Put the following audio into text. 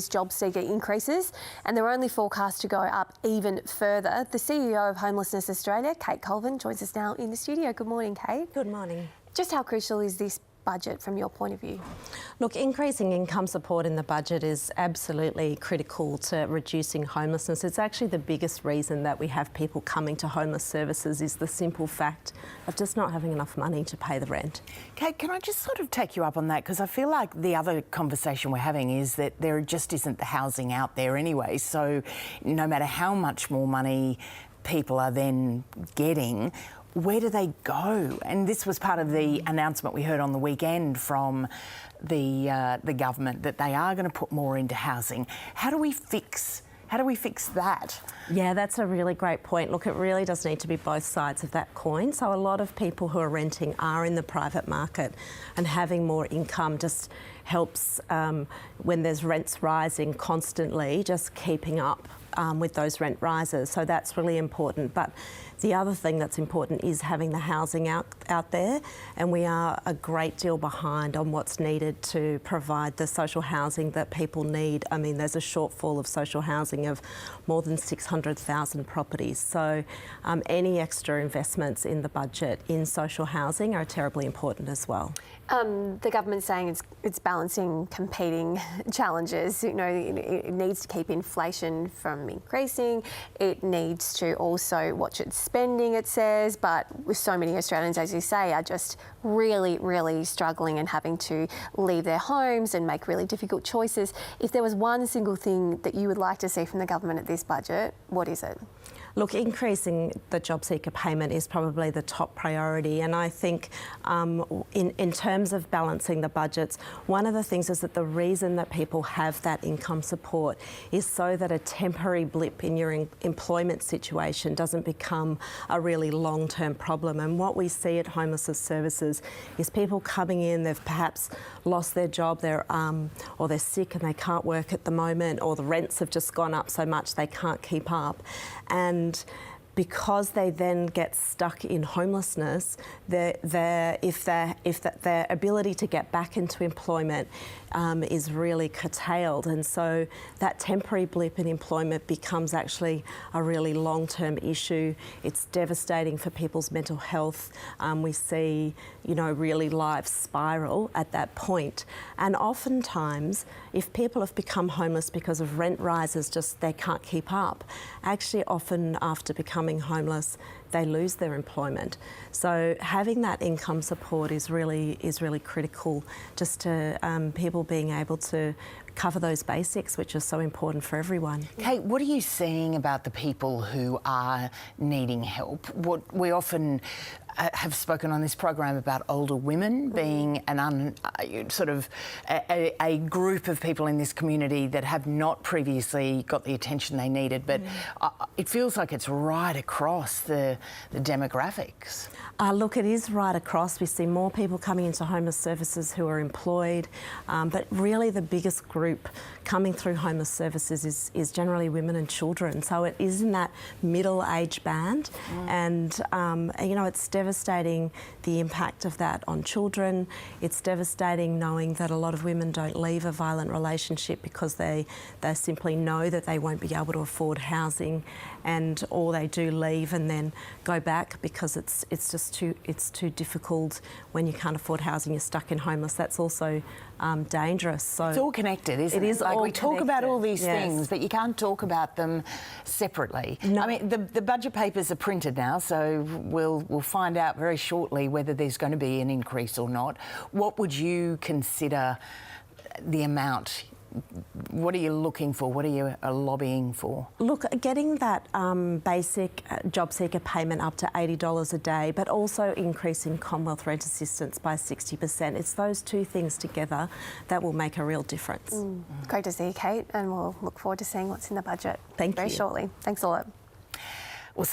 job seeker increases, and they're only forecast to go up even further. The CEO of Homelessness Australia, Kate Colvin, joins us now in the studio. Good morning, Kate. Good morning. Just how crucial is this budget from your point of view? Look, increasing income support in the budget is absolutely critical to reducing homelessness. It's actually the biggest reason that we have people coming to homeless services is the simple fact of just not having enough money to pay the rent. Kate, can I just sort of take you up on that? Because I feel like the other conversation we're having is that there just isn't the housing out there anyway. So no matter how much more money people are then getting, where do they go? And this was part of the announcement we heard on the weekend from the government that they are going to put more into housing. How do we fix that? Yeah, that's a really great point. Look, it really does need to be both sides of that coin. So a lot of people who are renting are in the private market, and having more income just helps when there's rents rising constantly, just keeping up with those rent rises. So that's really important. But the other thing that's important is having the housing out there, and we are a great deal behind on what's needed to provide the social housing that people need. I mean, there's a shortfall of social housing of more than 600,000 properties. So any extra investments in the budget in social housing are terribly important as well. The government's saying it's balancing competing challenges. You know, it needs to keep inflation from increasing. It needs to also watch its spending, it says. But with so many Australians, as you say, are just really, really struggling and having to leave their homes and make really difficult choices. If there was one single thing that you would like to see from the government at this budget, what is it? Look, increasing the job seeker payment is probably the top priority, and I think in terms of balancing the budgets, one of the things is that the reason that people have that income support is so that a temporary blip in your employment situation doesn't become a really long-term problem. And what we see at Homelessness Services is people coming in, they've perhaps lost their job, or they're sick and they can't work at the moment, or the rents have just gone up so much they can't keep up. And because they then get stuck in homelessness, their ability to get back into employment is really curtailed, and so that temporary blip in employment becomes actually a really long-term issue. It's devastating for people's mental health. We see, you know, really lives spiral at that point. And oftentimes, if people have become homeless because of rent rises, just they can't keep up, actually often after becoming homeless, they lose their employment. So having that income support is really critical, just to people being able to cover those basics, which are so important for everyone. Kate, what are you seeing about the people who are needing help? What we often have spoken on this program about older women being a group of people in this community that have not previously got the attention they needed, but it feels like it's right across the demographics. Look, it is right across. We see more people coming into homeless services who are employed, but really the biggest group coming through homeless services is generally women and children. So it is in that middle age band, and you know, it's devastating, the impact of that on children. It's devastating knowing that a lot of women don't leave a violent relationship because they simply know that they won't be able to afford housing, or they do leave and then go back because it's just too difficult. When you can't afford housing, you're stuck in homeless. That's also dangerous. So it's all connected, isn't it? It is like all we talk about all these yes. things, but you can't talk about them separately. No. I mean, the budget papers are printed now, so we'll find out very shortly whether there's going to be an increase or not. What would you consider the amount? What are you looking for? What are you lobbying for? Look, getting that basic job seeker payment up to $80 a day, but also increasing Commonwealth rent assistance by 60%. It's those two things together that will make a real difference. Great to see you, Kate, and we'll look forward to seeing what's in the budget Thank you. very shortly. Thanks a lot.